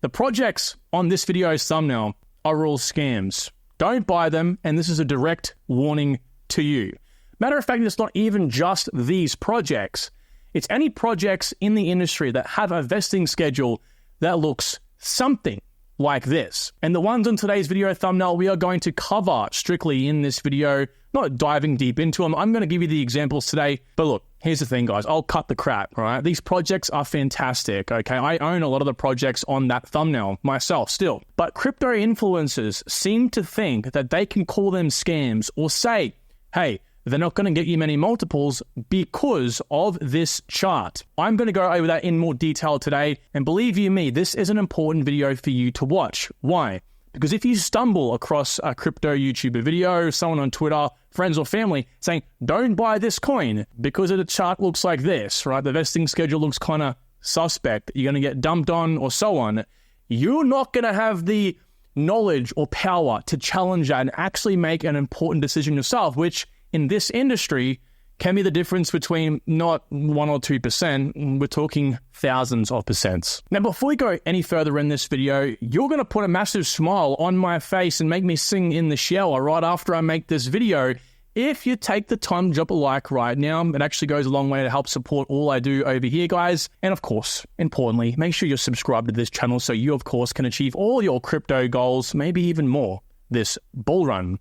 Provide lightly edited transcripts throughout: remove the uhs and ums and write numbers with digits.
The projects on this video's thumbnail are all scams. Don't buy them, and this is a direct warning to you. Matter of fact, it's not even just these projects. It's any projects in the industry that have a vesting schedule that looks something like this. And the ones on today's video thumbnail we are going to cover strictly in this video, not diving deep into them. I'm going to give you the examples today. But look, here's the thing, guys. I'll cut the crap, all right? These projects are fantastic, okay? I own a lot of the projects on that thumbnail myself still. But crypto influencers seem to think that they can call them scams or say, hey, they're not going to get you many multiples because of this chart. I'm going to go over that in more detail today. And believe you me, this is an important video for you to watch. Why? Because if you stumble across a crypto YouTuber video, someone on Twitter, friends or family saying, don't buy this coin because the chart looks like this, right? The vesting schedule looks kind of suspect. You're going to get dumped on or so on. You're not going to have the knowledge or power to challenge that and actually make an important decision yourself, which in this industry can be the difference between not 1 or 2%. We're talking thousands of percents. Now, before we go any further in this video, you're going to put a massive smile on my face and make me sing in the shower right after I make this video. If you take the time to drop a like right now, it actually goes a long way to help support all I do over here, guys. And of course, importantly, make sure you're subscribed to this channel so you, of course, can achieve all your crypto goals, maybe even more, this bull run.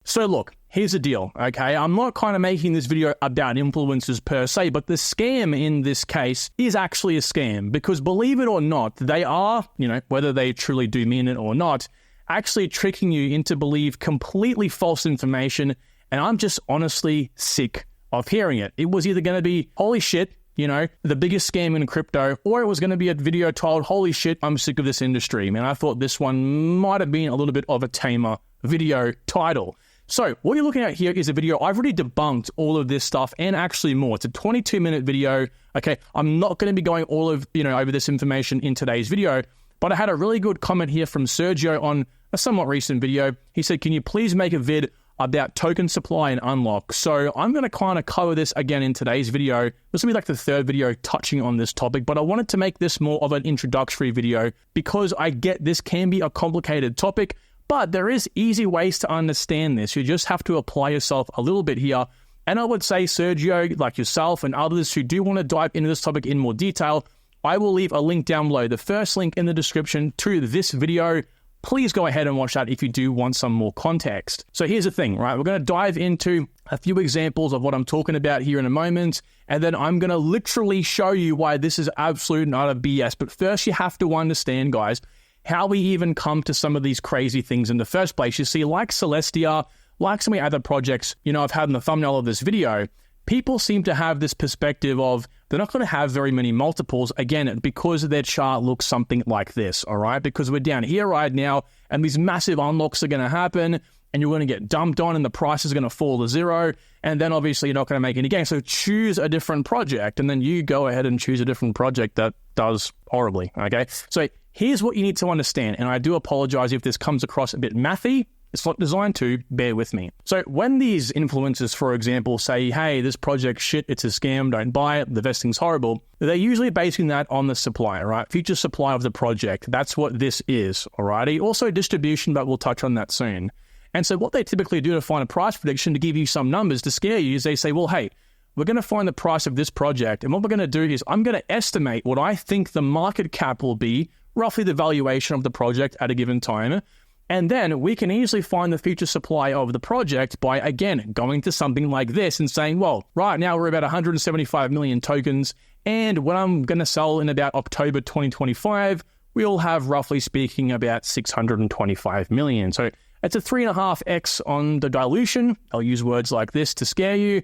So look, here's the deal, okay? I'm not kind of making this video about influencers per se, but the scam in this case is actually a scam because believe it or not, they are, whether they truly do mean it or not, actually tricking you into believe completely false information. And I'm just honestly sick of hearing it. It was either going to be, holy shit, the biggest scam in crypto, or it was going to be a video titled, holy shit, I'm sick of this industry. Man, I thought this one might have been a little bit of a tamer video title. So what you're looking at here is a video. I've already debunked all of this stuff and actually more. It's a 22-minute video. Okay, I'm not going to be going all of, over this information in today's video, but I had a really good comment here from Sergio on a somewhat recent video. He said, can you please make a vid about token supply and unlock? So I'm going to kind of cover this again in today's video. This will be like the third video touching on this topic, but I wanted to make this more of an introductory video because I get this can be a complicated topic. But there is easy ways to understand this. You just have to apply yourself a little bit here. And I would say, Sergio, like yourself and others who do want to dive into this topic in more detail, I will leave a link down below. The first link in the description to this video. Please go ahead and watch that if you do want some more context. So here's the thing, right? We're going to dive into a few examples of what I'm talking about here in a moment. And then I'm going to literally show you why this is absolute and utter BS. But first, you have to understand, guys, how we even come to some of these crazy things in the first place. You see, like Celestia, like some of the other projects, I've had in the thumbnail of this video, people seem to have this perspective of they're not going to have very many multiples, again, because their chart looks something like this, all right? Because we're down here right now, and these massive unlocks are going to happen, and you're going to get dumped on, and the price is going to fall to zero, and then obviously you're not going to make any gain. So choose a different project, and then you go ahead and choose a different project that does horribly, okay? So here's what you need to understand, and I do apologize if this comes across a bit mathy. It's not designed to, bear with me. So when these influencers, for example, say, hey, this project shit, it's a scam, don't buy it, the vesting's horrible, they're usually basing that on the supply, right? Future supply of the project. That's what this is, alrighty? Also distribution, but we'll touch on that soon. And so what they typically do to find a price prediction to give you some numbers to scare you is they say, well, hey, we're going to find the price of this project. And what we're going to do is I'm going to estimate what I think the market cap will be, roughly the valuation of the project at a given time. And then we can easily find the future supply of the project by, again, going to something like this and saying, well, right now we're about 175 million tokens. And when I'm going to sell in about October 2025, we'll have, roughly speaking, about 625 million. So it's a 3.5x on the dilution. I'll use words like this to scare you.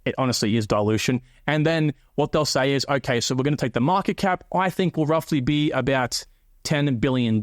It honestly is dilution. And then what they'll say is, okay, so we're going to take the market cap. I think will roughly be about $10 billion.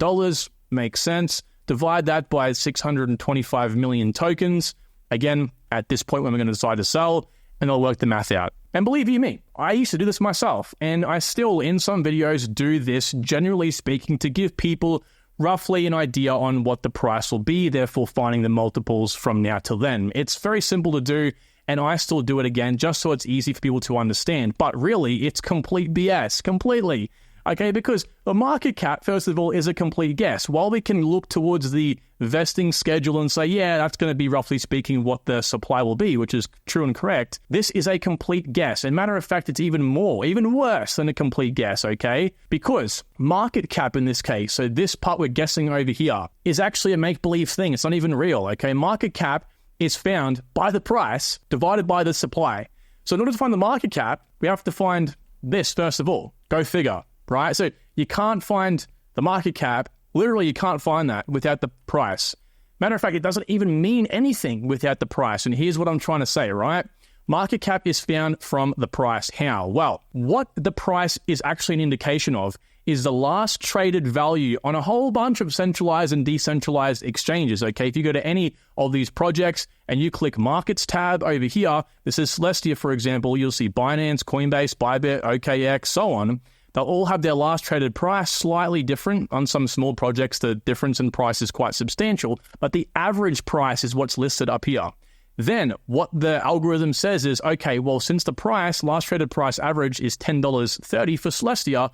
Makes sense. Divide that by 625 million tokens. Again, at this point when we're going to decide to sell, and they'll work the math out. And believe you me, I used to do this myself, and I still, in some videos, do this, generally speaking, to give people roughly an idea on what the price will be, therefore finding the multiples from now till then. It's very simple to do, and I still do it again, just so it's easy for people to understand. But really, it's complete BS, completely. Okay, because the market cap, first of all, is a complete guess. While we can look towards the vesting schedule and say, yeah, that's going to be roughly speaking what the supply will be, which is true and correct, this is a complete guess. And matter of fact, it's even worse than a complete guess, okay? Because market cap in this case, so this part we're guessing over here, is actually a make-believe thing. It's not even real, okay? Market cap is found by the price divided by the supply. So in order to find the market cap, we have to find this first of all. Go figure, right? So you can't find the market cap. Literally, you can't find that without the price. Matter of fact, it doesn't even mean anything without the price. And here's what I'm trying to say, right? Market cap is found from the price. How? Well, what the price is actually an indication of is the last traded value on a whole bunch of centralized and decentralized exchanges, okay? If you go to any of these projects and you click Markets tab over here, this is Celestia, for example, you'll see Binance, Coinbase, Bybit, OKX, so on. They'll all have their last traded price slightly different. On some small projects, the difference in price is quite substantial, but the average price is what's listed up here. Then what the algorithm says is, okay, well, since the price, last traded price average is $10.30 for Celestia,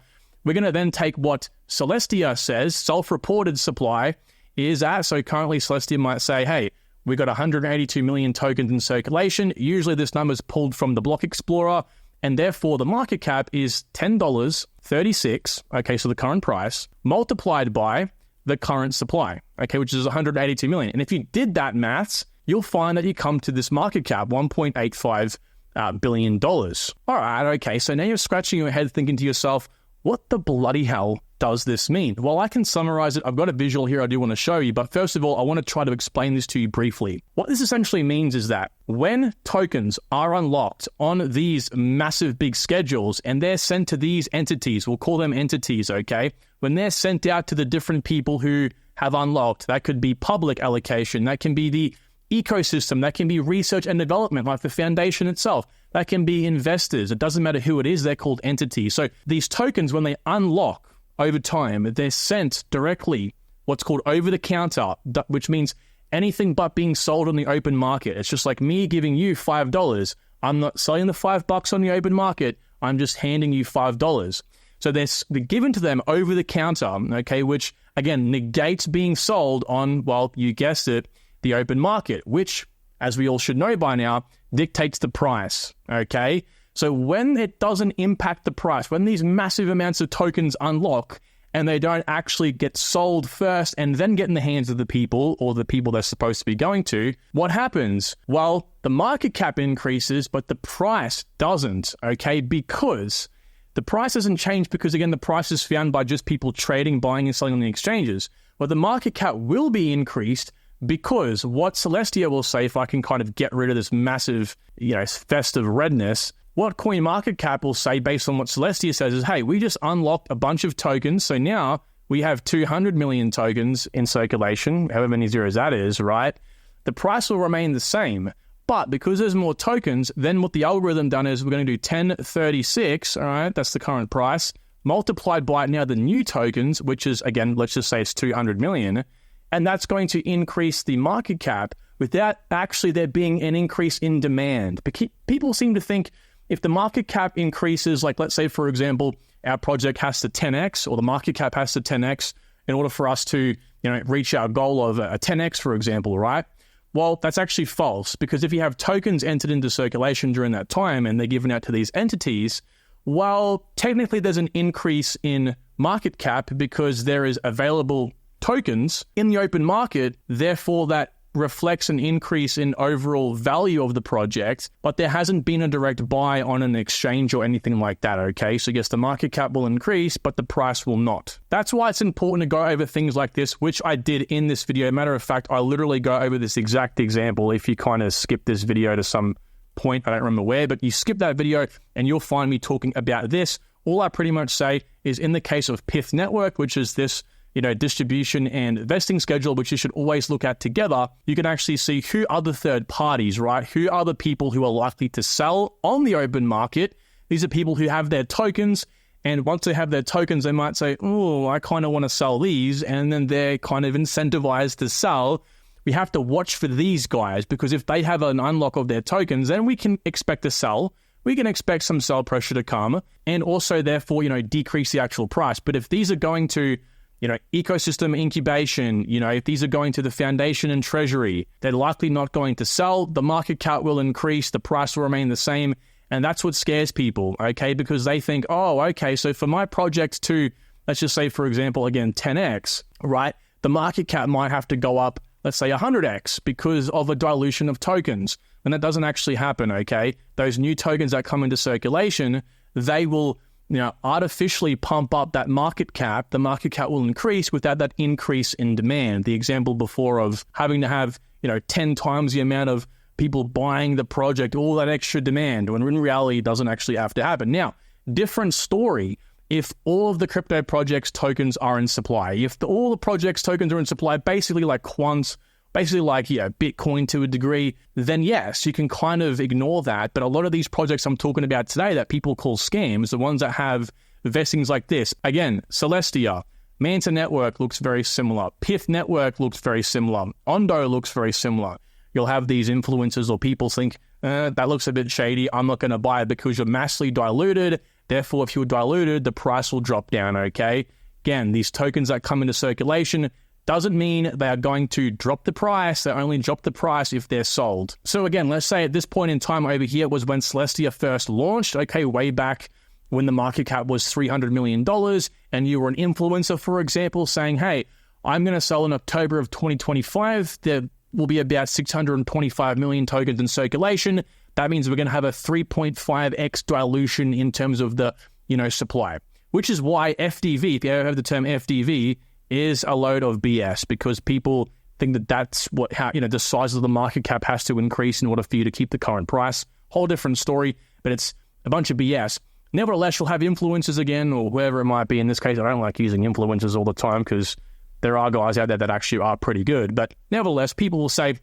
we're going to then take what Celestia says, self-reported supply is at. So currently Celestia might say, hey, we got 182 million tokens in circulation. Usually this number is pulled from the block explorer, and therefore the market cap is $10.36, okay, so the current price, multiplied by the current supply, okay, which is 182 million. And if you did that maths, you'll find that you come to this market cap, $1.85 billion. All right, okay, so now you're scratching your head thinking to yourself, what the bloody hell does this mean? Well, I can summarize it. I've got a visual here I do want to show you, but first of all, I want to try to explain this to you briefly. What this essentially means is that when tokens are unlocked on these massive big schedules and they're sent to these entities, we'll call them entities, okay? When they're sent out to the different people who have unlocked, that could be public allocation, that can be the ecosystem, that can be research and development, like the foundation itself. That can be investors. It doesn't matter who it is, they're called entities. So these tokens, when they unlock over time, they're sent directly, what's called over-the-counter, which means anything but being sold on the open market. It's just like me giving you $5. I'm not selling the $5 on the open market. I'm just handing you $5. So they're given to them over the counter, okay, which, again, negates being sold on, well, you guessed it, the open market, which, as we all should know by now, dictates the price, okay? So when it doesn't impact the price, when these massive amounts of tokens unlock and they don't actually get sold first and then get in the hands of the people or the people they're supposed to be going to, what happens? Well, the market cap increases, but the price doesn't, okay? Because the price doesn't change because, again, the price is found by just people trading, buying and selling on the exchanges. But the market cap will be increased because what Celestia will say, if I can kind of get rid of this massive, festive redness, what CoinMarketCap will say based on what Celestia says is, hey, we just unlocked a bunch of tokens. So now we have 200 million tokens in circulation, however many zeros that is, right? The price will remain the same. But because there's more tokens, then what the algorithm done is we're going to do 1036, all right? That's the current price, multiplied by now the new tokens, which is, again, let's just say it's 200 million. And that's going to increase the market cap without actually there being an increase in demand. People seem to think if the market cap increases, like let's say, for example, our project has to 10x or the market cap has to 10x in order for us to reach our goal of a 10x, for example, right? Well, that's actually false, because if you have tokens entered into circulation during that time and they're given out to these entities, well, technically there's an increase in market cap because there is available tokens in the open market, therefore that reflects an increase in overall value of the project, but there hasn't been a direct buy on an exchange or anything like that, okay? So yes, the market cap will increase, but the price will not. That's why it's important to go over things like this, which I did in this video. Matter of fact, I literally go over this exact example. If you kind of skip this video to some point, I don't remember where, but you skip that video and you'll find me talking about this. All I pretty much say is in the case of Pith Network, which is this distribution and vesting schedule, which you should always look at together, you can actually see who are the third parties, right? Who are the people who are likely to sell on the open market? These are people who have their tokens, and once they have their tokens, they might say, oh, I kind of want to sell these, and then they're kind of incentivized to sell. We have to watch for these guys, because if they have an unlock of their tokens, then we can expect to sell. we can expect some sell pressure to come and also therefore, decrease the actual price. But if these are going to, ecosystem incubation, if these are going to the foundation and treasury, they're likely not going to sell. The market cap will increase, the price will remain the same. And that's what scares people, okay? Because they think, oh, okay, so for my project to, let's just say, for example, again, 10x, right? The market cap might have to go up, let's say 100x because of a dilution of tokens. And that doesn't actually happen, okay? Those new tokens that come into circulation, they will, artificially pump up that market cap. The market cap will increase without that increase in demand. The example before of having to have, 10 times the amount of people buying the project, all that extra demand, when in reality it doesn't actually have to happen. Now, different story if all of the crypto projects tokens are in supply. If all the projects tokens are in supply, basically like quants, basically like Bitcoin to a degree, then yes, you can kind of ignore that. But a lot of these projects I'm talking about today that people call scams, the ones that have vestings like this, again, Celestia, Manta Network looks very similar, Pith Network looks very similar, Ondo looks very similar. You'll have these influencers or people think, that looks a bit shady, I'm not going to buy it because you're massively diluted. Therefore, if you're diluted, the price will drop down, okay? Again, these tokens that come into circulation doesn't mean they are going to drop the price. They only drop the price if they're sold. So again, let's say at this point in time over here was when Celestia first launched, okay, way back when the market cap was $300 million, and you were an influencer, for example, saying, hey, I'm going to sell in October of 2025. There will be about 625 million tokens in circulation. That means we're going to have a 3.5x dilution in terms of the, supply, which is why FDV, if you ever heard the term FDV, is a load of BS, because people think that that's how the size of the market cap has to increase in order for you to keep the current price. Whole different story, but it's a bunch of BS. Nevertheless, you'll have influencers again, or whoever it might be. In this case, I don't like using influencers all the time because there are guys out there that actually are pretty good. But nevertheless, people will say,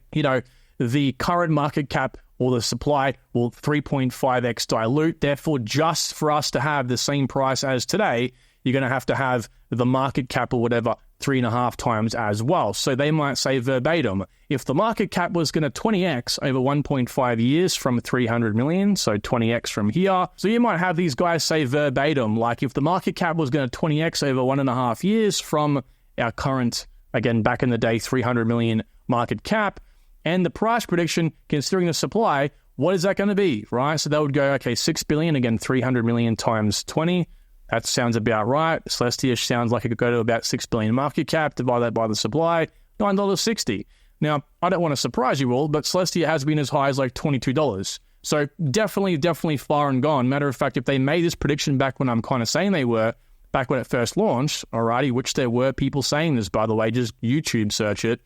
the current market cap or the supply will 3.5x dilute. Therefore, just for us to have the same price as today, you're going to have the market cap or whatever 3.5 times as well. So they might say verbatim, if the market cap was going to 20x over 1.5 years from 300 million, so 20x from here. So you might have these guys say verbatim, like if the market cap was going to 20x over 1.5 years from our current, again, back in the day, 300 million market cap, and the price prediction, considering the supply, what is that going to be, right? So they would go, okay, 6 billion, again, 300 million times 20. That sounds about right. Celestia sounds like it could go to about 6 billion market cap, divide that by the supply, $9.60. Now, I don't want to surprise you all, but Celestia has been as high as like $22. So definitely far and gone. Matter of fact, if they made this prediction back when I'm kind of saying they were, back when it first launched, alrighty, which there were people saying this, by the way, just YouTube search it,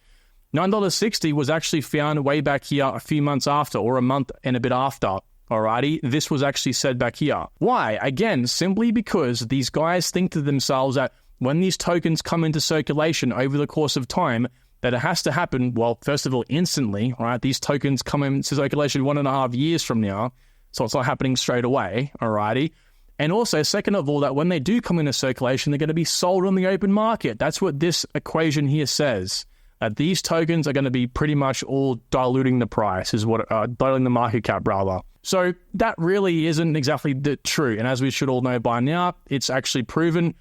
$9.60 was actually found way back here a few months after, or a month and a bit after. Alrighty, this was actually said back here. Why? Again, simply because these guys think to themselves that when these tokens come into circulation over the course of time, that it has to happen, well, first of all, instantly, right? These tokens come into circulation 1.5 years from now, so it's not happening straight away, alrighty? And also, second of all, that when they do come into circulation, they're going to be sold on the open market. That's what this equation here says. That these tokens are going to be pretty much all diluting the price, diluting the market cap, rather. So that really isn't exactly true. And as we should all know by now, it's actually proven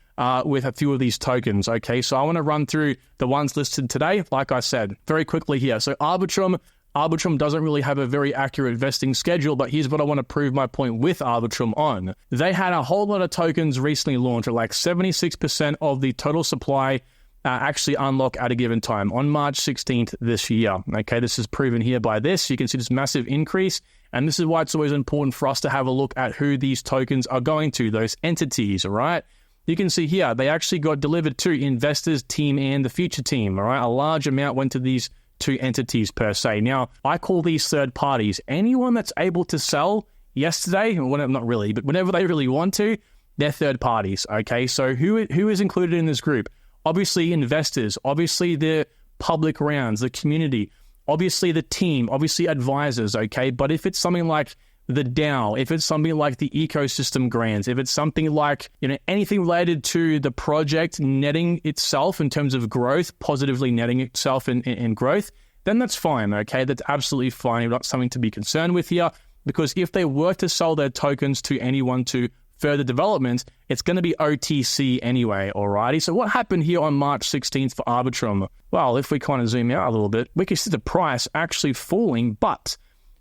with a few of these tokens. Okay, so I want to run through the ones listed today, like I said, very quickly here. So Arbitrum doesn't really have a very accurate vesting schedule, but here's what I want to prove my point with Arbitrum on. They had a whole lot of tokens recently launched, like 76% of the total supply actually unlock at a given time on March 16th this year. Okay, this is proven here by this. You can see this massive increase, and this is why it's always important for us to have a look at who these tokens are going to, those entities, all right? You can see here, they actually got delivered to investors, team, and the future team, all right? A large amount went to these two entities per se. Now, I call these third parties. Anyone that's able to sell yesterday, or whenever, not really, but whenever they really want to, they're third parties, okay? So who is included in this group? Obviously investors, obviously the public rounds, the community, obviously the team, obviously advisors, okay? But if it's something like the DAO, if it's something like the ecosystem grants, if it's something like, anything related to the project netting itself in terms of growth, positively netting itself in growth, then that's fine, okay? That's absolutely fine. Not something to be concerned with here. because if they were to sell their tokens to anyone to further development, it's going to be OTC anyway, alrighty? So what happened here on March 16th for Arbitrum? Well, if we kind of zoom out a little bit, we can see the price actually falling, but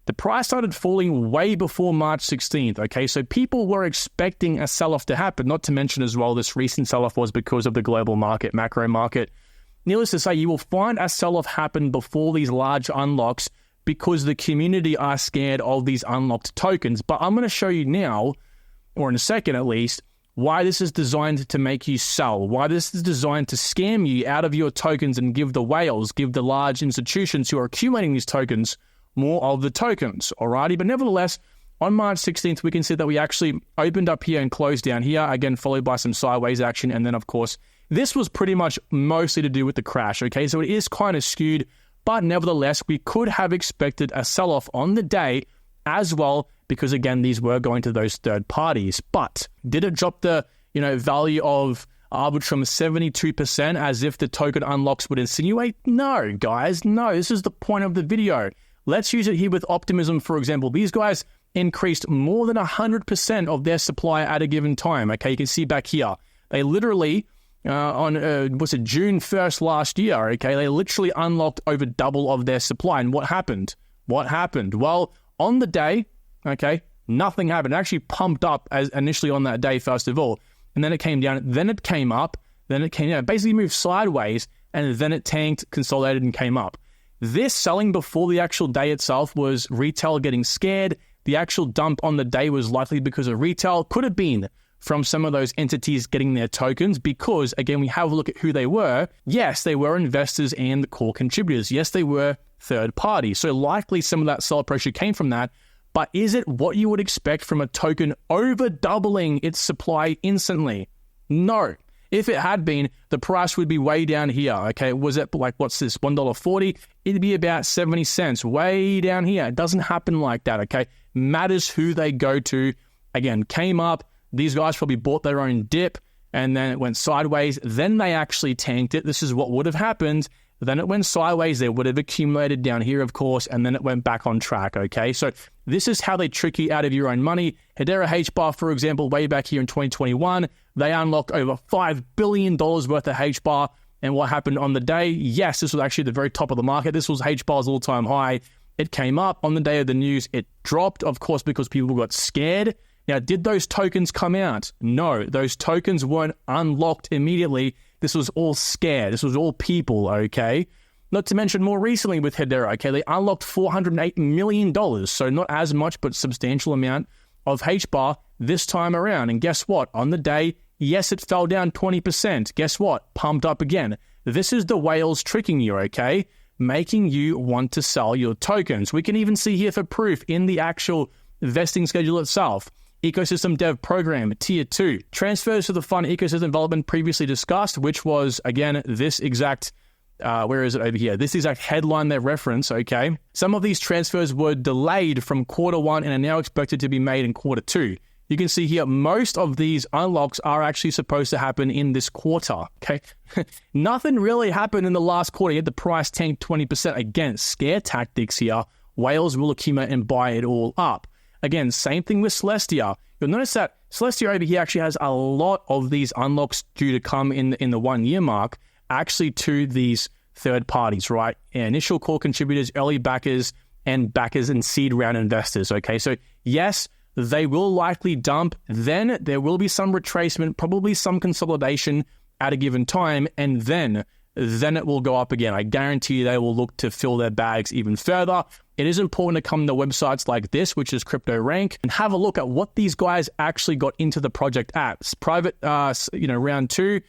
the price started falling way before March 16th, okay? So people were expecting a sell-off to happen, not to mention as well this recent sell-off was because of the global market, macro market. Needless to say, you will find a sell-off happen before these large unlocks because the community are scared of these unlocked tokens. But I'm going to show you now, or in a second at least, why this is designed to make you sell, why this is designed to scam you out of your tokens and give the whales, give the large institutions who are accumulating these tokens more of the tokens, alrighty? But nevertheless, on March 16th, we can see that we actually opened up here and closed down here, again, followed by some sideways action. And then, of course, this was pretty much mostly to do with the crash, okay? So it is kind of skewed, but nevertheless, we could have expected a sell-off on the day as well, because again, these were going to those third parties. But did it drop the, value of Arbitrum 72% as if the token unlocks would insinuate? No, guys, no. This is the point of the video. Let's use it here with Optimism, for example. These guys increased more than 100% of their supply at a given time. Okay, you can see back here. They literally, on June 1st last year, okay, they literally unlocked over double of their supply. And what happened? Well, on the day, okay, nothing happened. It actually pumped up as initially on that day, first of all. And then it came down, then it came up, then it came down. Basically moved sideways, and then it tanked, consolidated, and came up. This selling before the actual day itself was retail getting scared. The actual dump on the day was likely because of retail. Could have been from some of those entities getting their tokens because, again, we have a look at who they were. Yes, they were investors and the core contributors. Yes, they were third parties. So likely some of that sell pressure came from that. But is it what you would expect from a token over doubling its supply instantly? No. If it had been, the price would be way down here, okay? Was it like, what's this, $1.40? It'd be about 70 cents, way down here. It doesn't happen like that, okay? Matters who they go to. Again, came up, these guys probably bought their own dip, and then it went sideways. Then they actually tanked it. This is what would have happened. Then it went sideways. They would have accumulated down here, of course, and then it went back on track, okay? So this is how they trick you out of your own money. Hedera H-bar, for example, way back here in 2021, they unlocked over $5 billion worth of H-bar. And what happened on the day? Yes, this was actually the very top of the market. This was H-bar's all-time high. It came up on the day of the news. It dropped, of course, because people got scared. Now, did those tokens come out? No, those tokens weren't unlocked immediately. This was all scared. This was all people, okay? Not to mention more recently with Hedera, okay? They unlocked $408 million, so not as much, but substantial amount of H-bar this time around. And guess what? On the day, yes, it fell down 20%. Guess what? Pumped up again. This is the whales tricking you, okay? Making you want to sell your tokens. We can even see here for proof in the actual vesting schedule itself. Ecosystem Dev Program, Tier 2. Transfers to the fund ecosystem development previously discussed, which was, again, this exact, where is it over here? This exact headline they reference, okay? Some of these transfers were delayed from Q1 and are now expected to be made in Q2. You can see here, most of these unlocks are actually supposed to happen in this quarter, okay? Nothing really happened in the last quarter, yet the price tanked 20%. Again, scare tactics here. Whales will accumulate and buy it all up. Again, same thing with Celestia. You'll notice that Celestia over here actually has a lot of these unlocks due to come in the 1 year mark, actually to these third parties, right? Initial core contributors, early backers and seed round investors, okay? So yes, they will likely dump. Then there will be some retracement, probably some consolidation at a given time, and then it will go up again. I guarantee you they will look to fill their bags even further. It is important to come to websites like this, which is CryptoRank, and have a look at what these guys actually got into the project at. Private, round 2,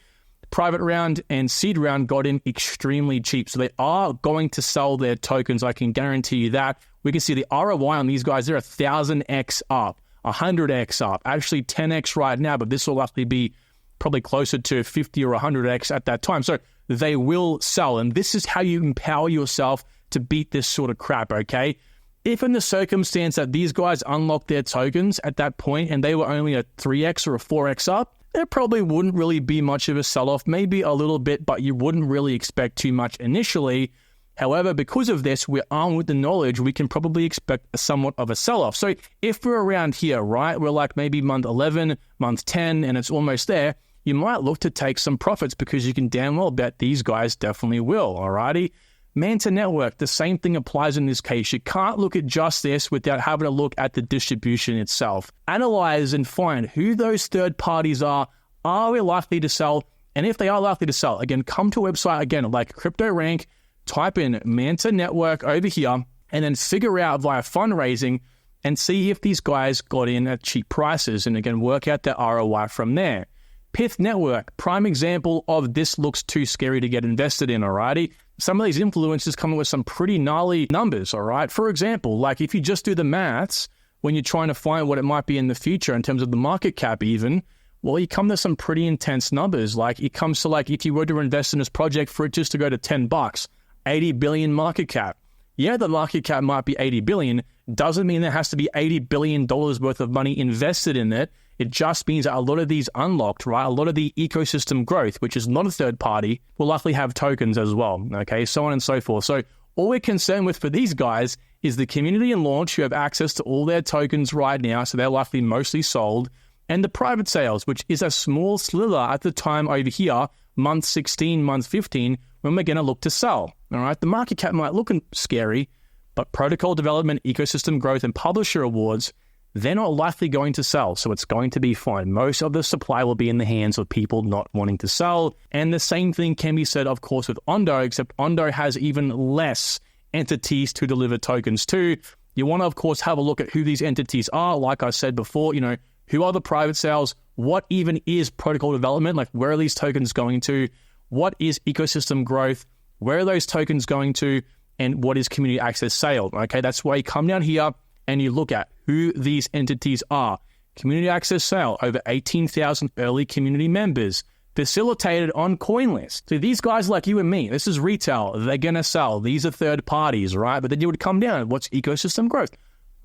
private round, and seed round got in extremely cheap. So they are going to sell their tokens. I can guarantee you that. We can see the ROI on these guys. They're 1,000x up, 100x up, actually 10x right now, but this will likely be probably closer to 50 or 100x at that time. So they will sell, and this is how you empower yourself to beat this sort of crap, okay? If in the circumstance that these guys unlocked their tokens at that point and they were only a 3x or a 4x up, there probably wouldn't really be much of a sell-off, maybe a little bit, but you wouldn't really expect too much initially. However, because of this, we're armed with the knowledge, we can probably expect somewhat of a sell-off. So if we're around here, right, we're like maybe month 11, month 10, and it's almost there, you might look to take some profits because you can damn well bet these guys definitely will, alrighty? Manta Network, the same thing applies in this case. You can't look at just this without having a look at the distribution itself. Analyze and find who those third parties are we likely to sell? And if they are likely to sell, again, come to a website, again, like CryptoRank, type in Manta Network over here, and then figure out via fundraising and see if these guys got in at cheap prices, and again, work out their ROI from there. Pith Network, prime example of this looks too scary to get invested in, alrighty? Some of these influencers come up with some pretty gnarly numbers, alright? For example, like if you just do the maths, when you're trying to find what it might be in the future in terms of the market cap even, well, you come to some pretty intense numbers. Like it comes to like if you were to invest in this project for it just to go to $10, 80 billion market cap. Yeah, the market cap might be 80 billion, doesn't mean there has to be $80 billion worth of money invested in it. It just means that a lot of these unlocked, right? A lot of the ecosystem growth, which is not a third party, will likely have tokens as well, okay? So on and so forth. So all we're concerned with for these guys is the community and launch who have access to all their tokens right now, so they're likely mostly sold, and the private sales, which is a small sliver at the time over here, month 16, month 15, when we're going to look to sell, all right? The market cap might look scary, but protocol development, ecosystem growth, and publisher awards, they're not likely going to sell, so it's going to be fine. Most of the supply will be in the hands of people not wanting to sell. And the same thing can be said, of course, with Ondo, except Ondo has even less entities to deliver tokens to. You want to, of course, have a look at who these entities are. Like I said before, you know, who are the private sales? What even is protocol development? Like, where are these tokens going to? What is ecosystem growth? Where are those tokens going to? And what is community access sale? Okay, that's why you come down here and you look at who these entities are. Community access sale, over 18,000 early community members, facilitated on CoinList. So these guys like you and me, this is retail, they're going to sell. These are third parties, right? But then you would come down, what's ecosystem growth?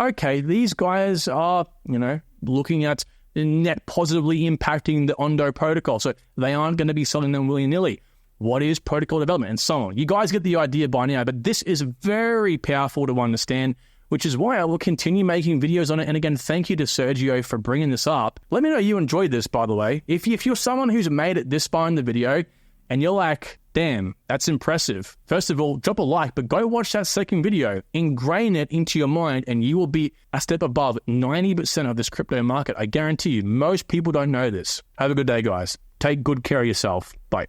Okay, these guys are, you know, looking at net positively impacting the Ondo protocol. So they aren't going to be selling them willy-nilly. What is protocol development and so on? You guys get the idea by now, but this is very powerful to understand, which is why I will continue making videos on it. And again, thank you to Sergio for bringing this up. Let me know you enjoyed this, by the way. If you're someone who's made it this far in the video and you're like, damn, that's impressive. First of all, drop a like, but go watch that second video. Ingrain it into your mind and you will be a step above 90% of this crypto market. I guarantee you, most people don't know this. Have a good day, guys. Take good care of yourself. Bye.